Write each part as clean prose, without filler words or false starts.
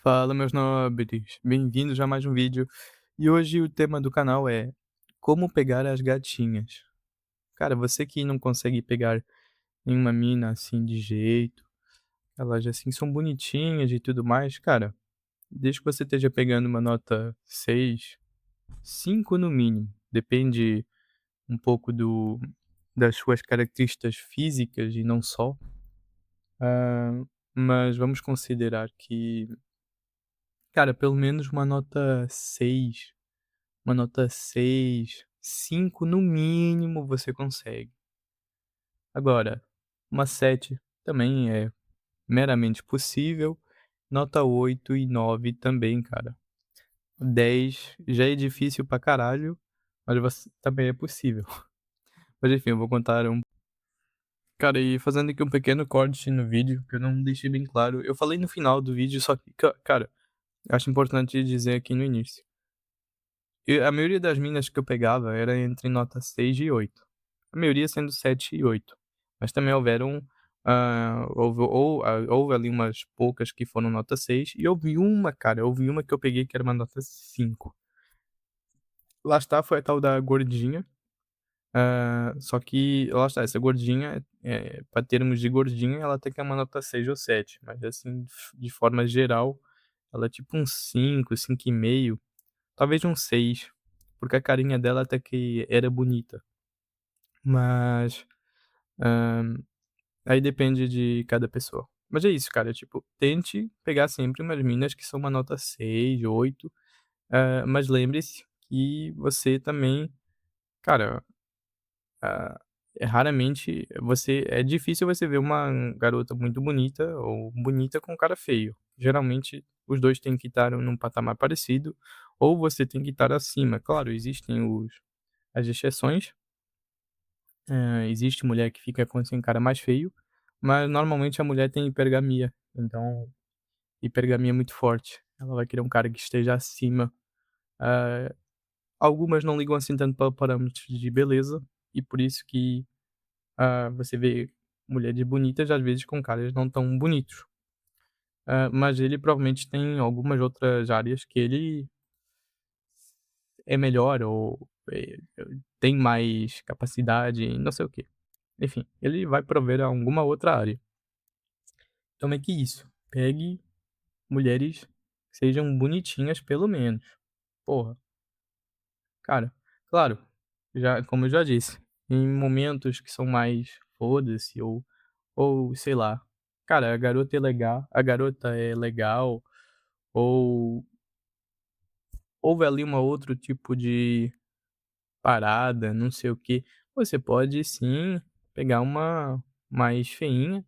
Fala, meus nobres, bem-vindos a mais um vídeo. E hoje o tema do canal é como pegar as gatinhas. Cara, você que não consegue pegar nenhuma mina assim de jeito, elas assim são bonitinhas e tudo mais, cara, desde que você esteja pegando uma nota 6, 5 no mínimo, depende um pouco das suas características físicas e não só, mas vamos considerar que, cara, pelo menos uma nota seis, 5 no mínimo você consegue. Agora, uma 7 também é meramente possível, nota 8 e 9 também, cara. 10 já é difícil pra caralho, mas também é possível. Mas enfim, eu vou contar cara, e fazendo aqui um pequeno corte no vídeo, que eu não deixei bem claro. Eu falei no final do vídeo, só que cara, acho importante dizer aqui no início. A maioria das minas que eu pegava era entre nota 6 e 8. A maioria sendo 7 e 8. Mas também houve ali umas poucas que foram nota 6 e houve uma que eu peguei que era uma nota 5. Lá está, foi a tal da gordinha, só que lá está, essa gordinha, pra termos de gordinha, ela tem que ter uma nota 6 ou 7, mas assim, de forma geral, ela é tipo um 5, 5,5, talvez um 6, porque a carinha dela até que era bonita. Mas, hã, aí depende de cada pessoa. Mas é isso, cara, tipo, tente pegar sempre umas minas que são uma nota 6, 8, mas lembre-se que você também, cara, ah, é difícil você ver uma garota muito bonita ou bonita com um cara feio. Geralmente os 2 têm que estar num patamar parecido, ou você tem que estar acima. Claro, existem os as exceções. Existe mulher que fica com esse cara mais feio, mas normalmente a mulher tem hipergamia, então hipergamia é muito forte. Ela vai querer um cara que esteja acima. Ah, Algumas não ligam assim tanto para parâmetros de beleza, e por isso que, você vê mulheres bonitas, às vezes, com caras não tão bonitos. Mas ele provavelmente tem algumas outras áreas que ele é melhor ou, tem mais capacidade não sei o quê. Enfim, ele vai prover alguma outra área. Então meio que isso, pegue mulheres que sejam bonitinhas pelo menos. Porra, cara, claro, já como eu já disse, em momentos que são mais foda-se ou sei lá, cara, a garota é legal, ou houve ali uma outro tipo de parada, não sei o quê, você pode sim pegar uma mais feinha,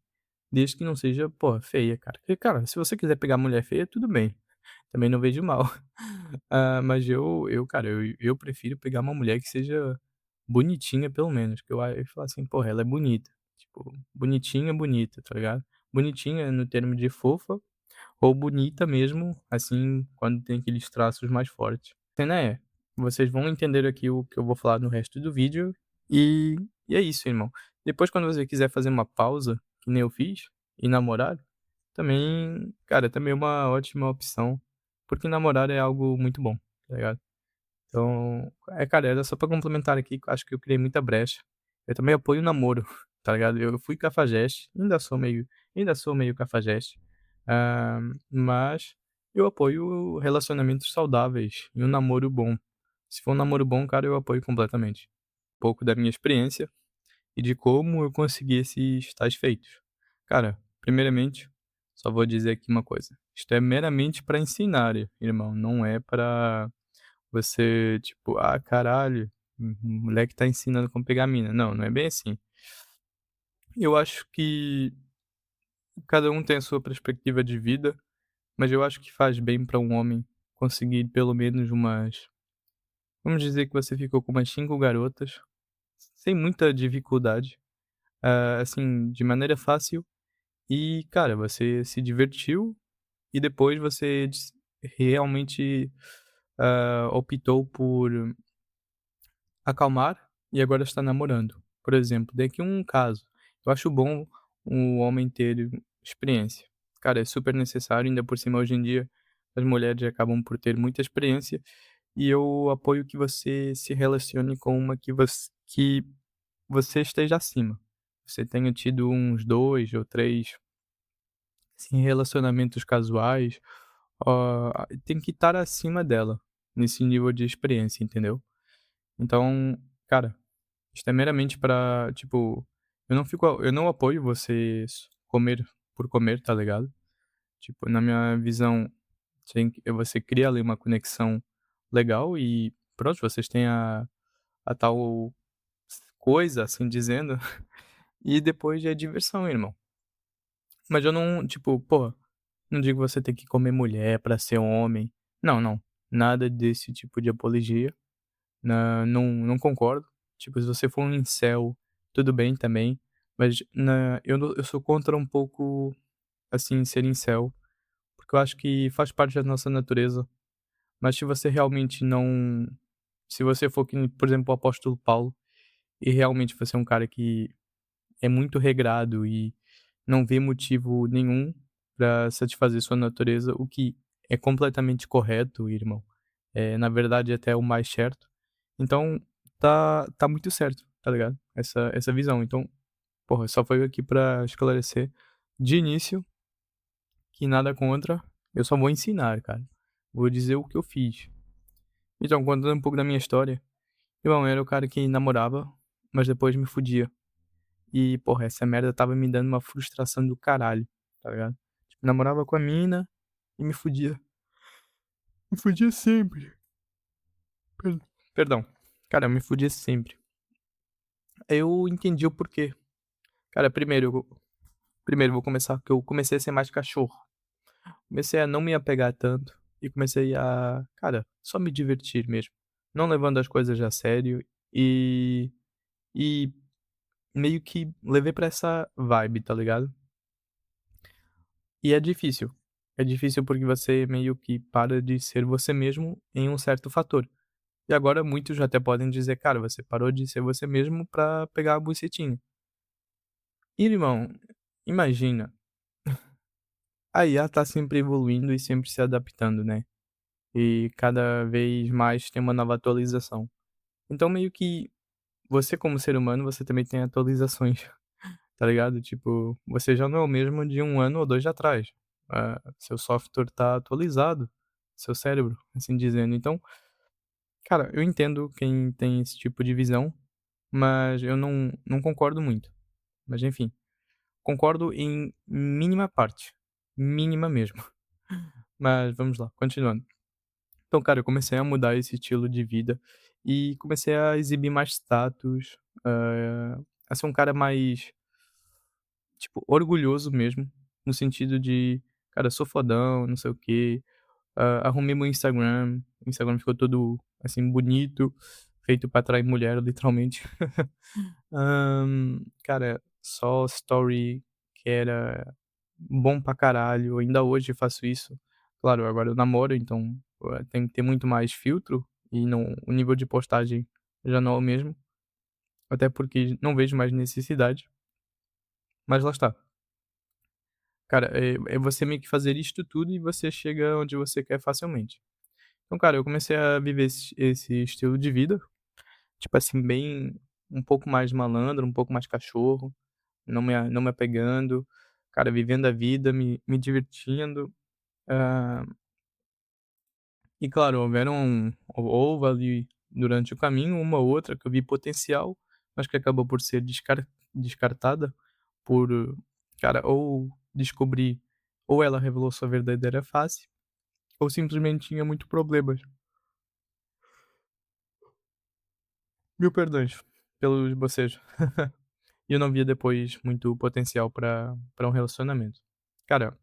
desde que não seja, porra, feia, cara. Porque, cara, se você quiser pegar mulher feia, tudo bem. Também não vejo mal. Mas cara, eu prefiro pegar uma mulher que seja bonitinha pelo menos, que eu falo assim: "Porra, ela é bonita", tipo, bonitinha, bonita, tá ligado? Bonitinha no termo de fofa, ou bonita mesmo, assim, quando tem aqueles traços mais fortes. A cena é, vocês vão entender aqui o que eu vou falar no resto do vídeo, e é isso, irmão. Depois quando você quiser fazer uma pausa, que nem eu fiz, e namorar, também, cara, também é uma ótima opção, porque namorar é algo muito bom, tá ligado? Então, cara, era só pra complementar aqui, que eu acho que eu criei muita brecha. Eu também apoio o namoro, tá ligado? Eu fui cafajeste, ainda sou meio cafajeste, mas eu apoio relacionamentos saudáveis e um namoro bom. Se for um namoro bom, cara, eu apoio completamente. Um pouco da minha experiência e de como eu consegui esses tais feitos. Cara, primeiramente, só vou dizer aqui uma coisa: isto é meramente pra ensinar, irmão, não é pra você, tipo: "Ah, caralho, moleque tá ensinando como pegar mina". Não, não é bem assim. Eu acho que cada um tem a sua perspectiva de vida, mas eu acho que faz bem pra um homem conseguir pelo menos vamos dizer que você ficou com umas 5 garotas, sem muita dificuldade, assim, de maneira fácil. E, cara, você se divertiu e depois você realmente, optou por acalmar e agora está namorando. Por exemplo, dei aqui um caso. Eu acho bom o homem ter experiência. Cara, é super necessário, ainda por cima hoje em dia. as mulheres acabam por ter muita experiência, e eu apoio que você se relacione com uma que você esteja acima. Você tenha tido uns 2 ou 3 assim, relacionamentos casuais, tem que estar acima dela, nesse nível de experiência, entendeu? Então, cara, isto é meramente pra, tipo, eu não apoio você comer por comer, tá ligado? Tipo, na minha visão, você cria ali uma conexão legal e pronto, vocês têm a tal coisa, assim dizendo, e depois é diversão, irmão. Mas eu não, tipo, pô, não digo que você tem que comer mulher pra ser homem. Não, não. Nada desse tipo de apologia. Não concordo. Tipo, se você for um incel, tudo bem também. Mas eu sou contra um pouco, assim, ser incel. Porque eu acho que faz parte da nossa natureza. Mas se você realmente não. Se você for, que nem, por exemplo, o apóstolo Paulo, e realmente você é um cara que é muito regrado e não vê motivo nenhum pra satisfazer sua natureza, o que é completamente correto, irmão. Na verdade, até o mais certo. Então, tá muito certo, tá ligado? Essa visão. Então, porra, só foi aqui pra esclarecer de início que nada contra, eu só vou ensinar, cara. Vou dizer o que eu fiz. Então, contando um pouco da minha história, irmão, eu era o cara que namorava, mas depois me fudia. E, porra, essa merda estava me dando uma frustração do caralho, tá ligado? Tipo, namorava com a mina e me fudia. Me fudia sempre. Per Perdão. Cara, eu me fudia sempre. Aí eu entendi o porquê. Cara, primeiro vou começar que eu comecei a ser mais cachorro. Comecei a não me apegar tanto e comecei a, cara, só me divertir mesmo. Não levando as coisas a sério e e meio que levei pra essa vibe, tá ligado? E é difícil. É difícil porque você meio que para de ser você mesmo em um certo fator. E agora muitos até podem dizer: "Cara, você parou de ser você mesmo pra pegar a bucetinha". E irmão, imagina, a IA tá sempre evoluindo e sempre se adaptando, né. E cada vez mais tem uma nova atualização. Então meio que você como ser humano, você também tem atualizações, tá ligado? Tipo, você já não é o mesmo de 1 ano ou 2 atrás. Seu software tá atualizado, seu cérebro, assim dizendo. Então, cara, eu entendo quem tem esse tipo de visão, mas eu não concordo muito. Mas enfim, concordo em mínima parte, mínima mesmo. Mas vamos lá, continuando. Então, cara, eu comecei a mudar esse estilo de vida e comecei a exibir mais status, a ser um cara mais, tipo, orgulhoso mesmo, no sentido de: "Cara, sou fodão, não sei o quê". Arrumei meu Instagram, o Instagram ficou todo, assim, bonito, feito pra atrair mulher, literalmente. Cara, só story que era bom pra caralho, ainda hoje faço isso. Claro, agora eu namoro, então, tem que ter muito mais filtro e não o nível de postagem já não é o mesmo, até porque não vejo mais necessidade, mas lá está. Cara, é você meio que fazer isto tudo e você chega onde você quer facilmente. Então, cara, eu comecei a viver esse estilo de vida, tipo assim, bem um pouco mais malandro, um pouco mais cachorro, não me apegando, cara, vivendo a vida, me divertindo. Hã, e claro, houve ali durante o caminho uma ou outra que eu vi potencial, mas que acabou por ser descartada por, cara, ou descobri ou ela revelou sua verdadeira face, ou simplesmente tinha muito problemas. Mil perdões pelos bocejos. E eu não via depois muito potencial pra um relacionamento. Cara,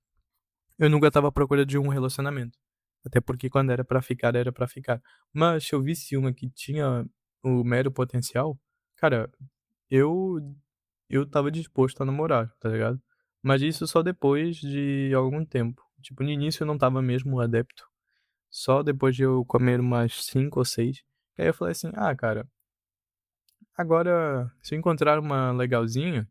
eu nunca estava à procura de um relacionamento, até porque quando era pra ficar, era pra ficar. Mas se eu visse uma que tinha o mero potencial, cara, eu eu estava disposto a namorar, tá ligado. Mas isso só depois de algum tempo. Tipo, no início eu não estava mesmo adepto, só depois de eu comer umas 5 ou 6, que aí eu falei assim: "Ah, cara, agora se eu encontrar uma legalzinha".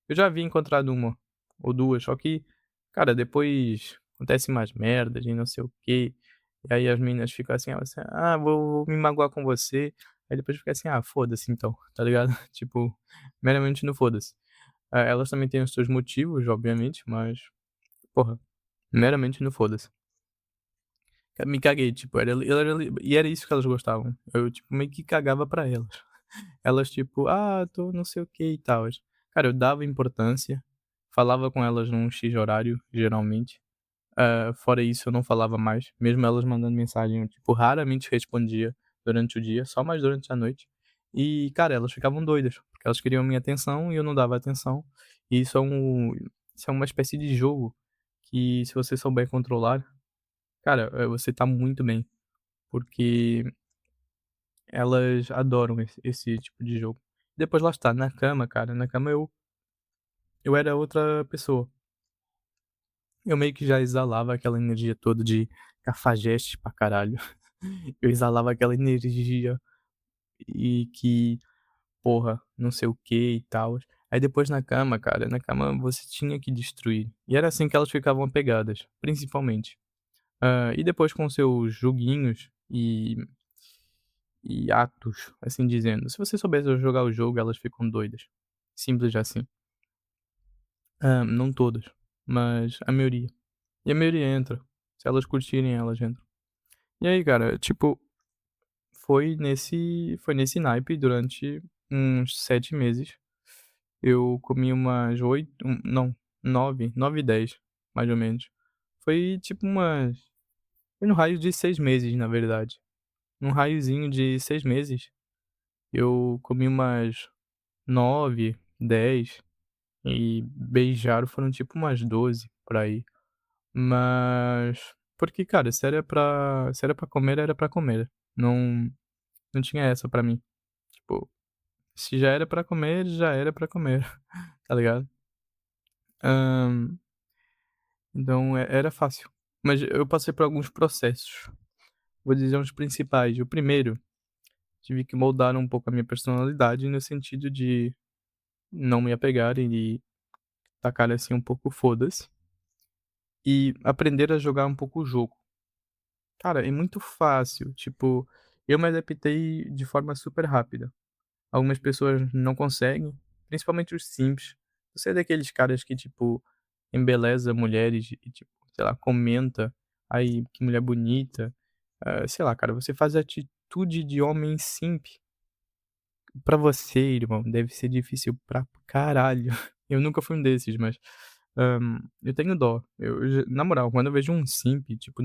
Eu já havia encontrado uma ou 2, só que, cara, depois acontece umas merdas e não sei o quê. E aí as meninas ficam assim, elas assim: "Ah, vou me magoar com você", aí depois fica assim: "Ah, foda-se então", tá ligado? Tipo, meramente no foda-se. Elas também têm os seus motivos, obviamente, mas, porra, meramente no foda-se. Me caguei, tipo, era isso que elas gostavam. Eu, tipo, meio que cagava pra elas. Elas, tipo: "Ah, tô não sei o que e tals". Cara, eu dava importância, falava com elas num X horário, geralmente. Fora isso eu não falava mais, mesmo elas mandando mensagem, eu, tipo, raramente respondia durante o dia, só mais durante a noite. E, cara, elas ficavam doidas, porque elas queriam minha atenção e eu não dava atenção. E isso é uma espécie de jogo que, se você souber controlar, cara, você tá muito bem, porque elas adoram esse tipo de jogo. Depois lá está, na cama, cara, na cama eu era outra pessoa. Eu meio que já exalava aquela energia toda de cafajeste pra caralho. Eu exalava aquela energia e que, porra, não sei o que e tal. Aí depois na cama, cara, na cama você tinha que destruir. E era assim que elas ficavam apegadas, principalmente. E depois com seus joguinhos e atos, assim dizendo. Se você soubesse jogar o jogo, elas ficam doidas. Simples assim. Não todas, mas a maioria. E a maioria entra. Se elas curtirem, elas entram. E aí, cara, tipo, foi nesse naipe durante uns 7 meses. Eu comi umas 8 não, 9 e 10, mais ou menos. Foi tipo foi no raio de 6 meses, na verdade. Num raiozinho de 6 meses, eu comi umas 9, 10 e beijaram foram tipo umas 12 por aí. Mas porque, cara, se era pra comer, era pra comer. Não tinha essa pra mim. Tipo, se já era pra comer, já era pra comer, tá ligado? Hã, então era fácil. Mas eu passei por alguns processos. Vou dizer uns principais. O primeiro, tive que moldar um pouco a minha personalidade no sentido de não me apegar e tacar, assim, um pouco foda-se, e aprender a jogar um pouco o jogo. Cara, é muito fácil, tipo, eu me adaptei de forma super rápida. Algumas pessoas não conseguem, principalmente os simps. Você é daqueles caras que, tipo, embeleza mulheres e, tipo, sei lá, comenta: "Ai, que mulher bonita". Sei lá, cara, você faz atitude de homem simp. Pra você, irmão, deve ser difícil pra caralho. Eu nunca fui um desses, mas, eu tenho dó. Eu já na moral, quando eu vejo um simp, tipo,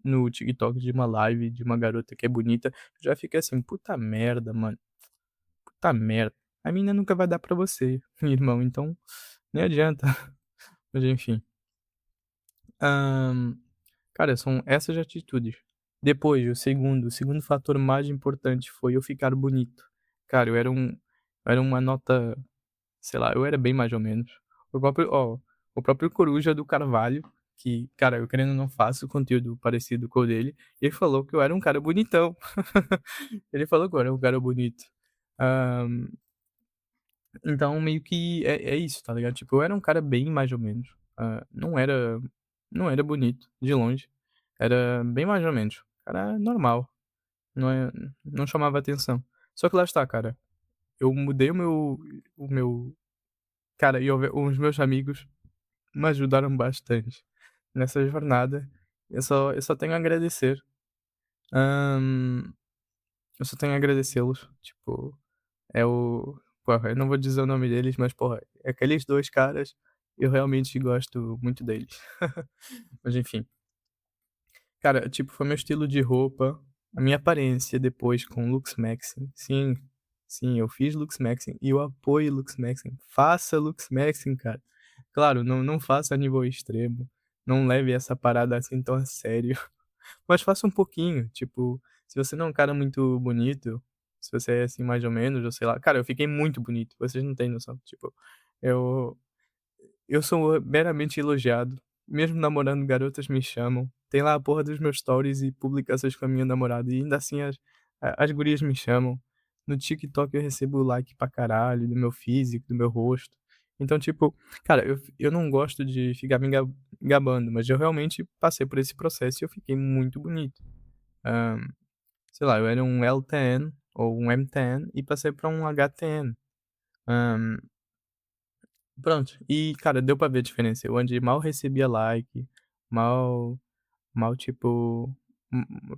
no TikTok de uma live de uma garota que é bonita, eu já fico assim: "Puta merda, mano". Puta merda. A mina nunca vai dar pra você, irmão, então nem adianta. Mas enfim. Hã, cara, são essas atitudes. Depois, o segundo fator mais importante foi eu ficar bonito. Cara, eu era uma nota, sei lá, eu era bem mais ou menos. O próprio Coruja do Carvalho, que, cara, eu querendo ou não faço conteúdo parecido com o dele, ele falou que eu era um cara bonitão. Ele falou que eu era um cara bonito. Hã Então meio que é isso, tá ligado? Tipo, eu era um cara bem mais ou menos. Não era bonito, de longe. Era bem mais ou menos. Era normal, não chamava atenção. Só que lá está, cara, eu mudei o meu cara, e os meus amigos me ajudaram bastante nessa jornada. Eu só tenho a agradecer. Hã, eu só tenho a agradecê-los, tipo. É o Porra, eu não vou dizer o nome deles, mas, porra, é aqueles 2 caras, eu realmente gosto muito deles. Mas enfim. Cara, tipo, foi meu estilo de roupa, a minha aparência depois com Lux Maxim. Sim, sim, eu fiz Lux Maxim e eu apoio Lux Maxim. Faça Lux Maxim, cara. Claro, não faça a nível extremo, não leve essa parada assim tão a sério. Mas faça um pouquinho, tipo, se você não é um cara muito bonito, se você é assim mais ou menos, ou sei lá, cara, eu fiquei muito bonito, vocês não têm noção, tipo, eu eu sou meramente elogiado, mesmo namorando garotas me chamam, tem lá a porra dos meus stories e publicações com a minha namorada e ainda assim as gurias me chamam. No TikTok eu recebo like pra caralho do meu físico, do meu rosto, Então, tipo, cara, eu não gosto de ficar me gabando, mas eu realmente passei por esse processo e eu fiquei muito bonito. Hã, sei lá, eu era um L10 ou um M10 e passei pra um HTN. Hã, pronto. E, cara, deu pra ver a diferença. Eu onde mal recebia like, mal tipo,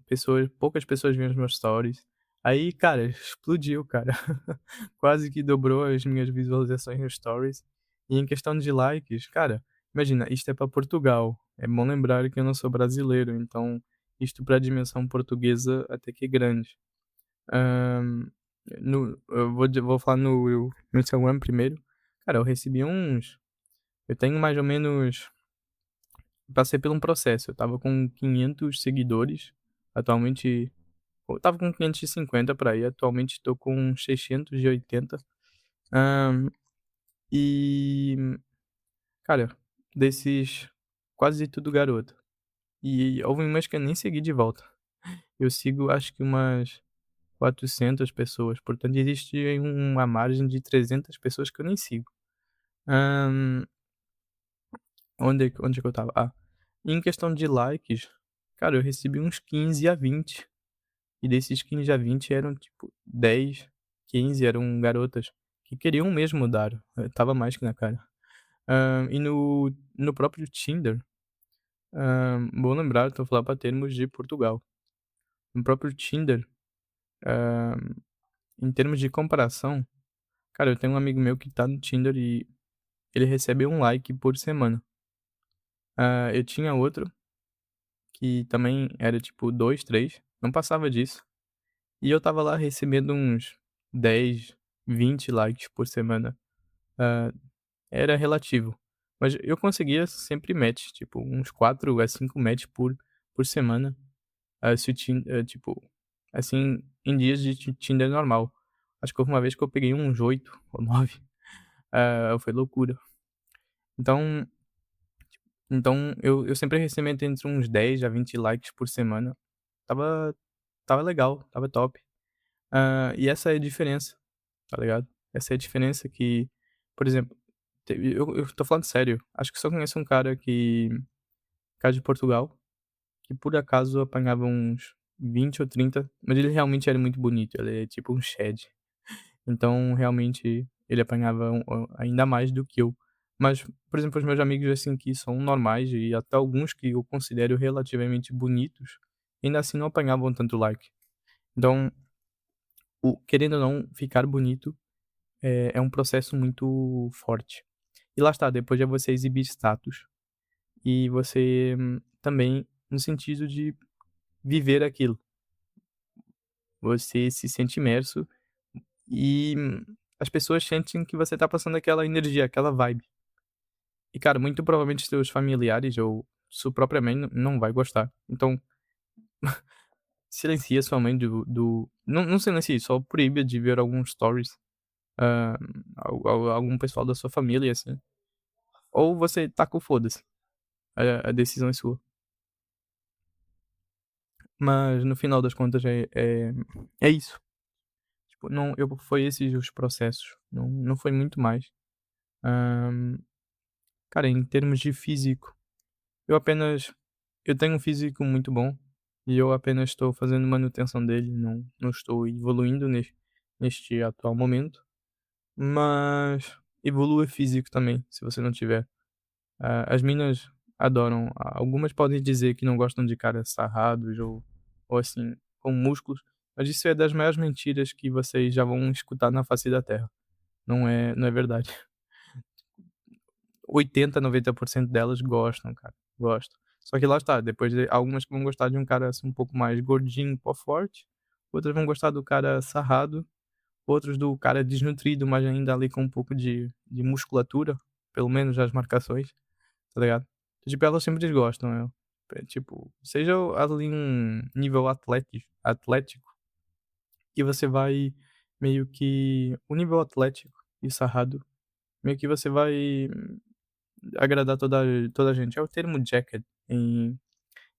pessoas poucas pessoas viam os meus stories. Aí, cara, explodiu, cara. Quase que dobrou as minhas visualizações nos stories. E em questão de likes, cara, imagina, isto é pra Portugal. É bom lembrar que eu não sou brasileiro, então isto pra dimensão portuguesa até que é grande. Hã, eu vou falar no Instagram primeiro. Cara, eu recebi uns eu tenho mais ou menos passei por um processo, eu estava com 500 seguidores, atualmente eu estava com 550 por aí, atualmente estou com 680. Hã, e, cara, desses quase tudo garota. E houve um mês que eu nem segui de volta. Eu sigo acho que umas 400 pessoas, portanto existe aí uma margem de 300 pessoas que eu nem sigo. Hã, onde é que eu estava? Ah, em questão de likes, cara, eu recebi uns 15 a 20. E desses 15 a 20 eram tipo 10, 15 eram garotas que queriam mesmo mudar, estava mais que na cara. E no próprio Tinder, bom lembrar, estou a falar para termos de Portugal. No próprio Tinder, hã, em termos de comparação, cara, eu tenho um amigo meu que tá no Tinder e ele recebe um like por semana. Eu tinha outro que também era tipo 2, 3, não passava disso. E eu estava lá recebendo uns 10, 20 likes por semana. Hã, era relativo, mas eu conseguia sempre match, tipo, uns 4 a 5 match por semana, se o tipo, assim, em dias de Tinder normal. Acho que houve uma vez que eu peguei uns 8 ou 9, foi loucura. Então eu sempre recebendo entre uns 10 a 20 likes por semana. Estava estava legal, estava top. E essa é a diferença, tá ligado? Essa é a diferença que, por exemplo, eu tô falando sério, acho que só conheço um cara de Portugal, que por acaso apanhava uns 20 ou 30, mas ele realmente era muito bonito, ele é tipo um Shed. Então, realmente, ele apanhava ainda mais do que eu. Mas, por exemplo, os meus amigos, assim, que são normais e até alguns que eu considero relativamente bonitos, ainda assim não apanhavam tanto like. Então, querendo ou não, ficar bonito é um processo muito forte. E lá está, depois é você exibir status e você também no sentido de viver aquilo. Você se sente imerso e as pessoas sentem que você tá passando aquela energia, aquela vibe. E cara, muito provavelmente seus familiares ou sua própria mãe não vai gostar. Então, silencia sua mãe não silencie, só proíba de ver alguns stories, hã, algum pessoal da sua família, assim. Ou você taca o foda-se, a decisão é sua. Mas no final das contas é isso. Tipo, não eu foi esses os processos, não foi muito mais. Hã, cara, em termos de físico, eu apenas eu tenho um físico muito bom e eu apenas estou fazendo manutenção dele, não estou evoluindo neste atual momento, mas evolua físico também, se você não tiver. As minas adoram, algumas podem dizer que não gostam de caras sarrados ou assim, com músculos, mas isso é das maiores mentiras que vocês já vão escutar na face da terra. Não é verdade. 80, 90% delas gostam, cara, gostam. Só que lá está, depois de algumas que vão gostar de um cara, assim, um pouco mais gordinho, pó forte, outras vão gostar do cara sarrado, outros do cara desnutrido, mas ainda ali com um pouco de musculatura, pelo menos as marcações, tá ligado? Tipo, elas sempre gostam, tipo, seja ali um nível atlético, que você vai meio que o nível atlético e sarrado, meio que você vai agradar toda a gente. É o termo jacket em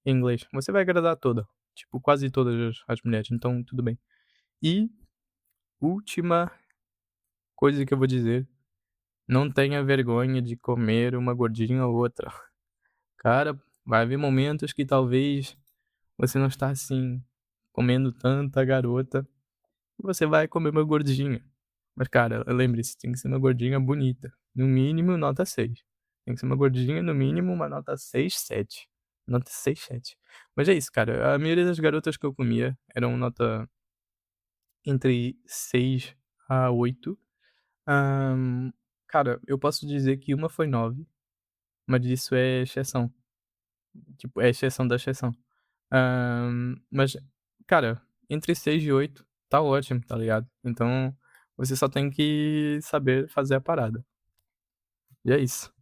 inglês. Você vai agradar toda, tipo, quase todas as mulheres, então tudo bem. E última coisa que eu vou dizer, Não tenha vergonha de comer uma gordinha ou outra. Cara, vai haver momentos que talvez você não está, assim, comendo tanta garota, e você vai comer uma gordinha. Mas, cara, lembre-se, tem que ser uma gordinha bonita, no mínimo nota 6. Tem que ser uma gordinha, no mínimo uma nota 6, 7. Nota 6, 7. Mas é isso, cara, a maioria das garotas que eu comia eram nota entre 6 a 8. Hã, cara, eu posso dizer que uma foi 9, mas isso é exceção, tipo, é exceção da exceção. Mas, cara, entre 6 e 8 tá ótimo, tá ligado? Então, você só tem que saber fazer a parada. E é isso.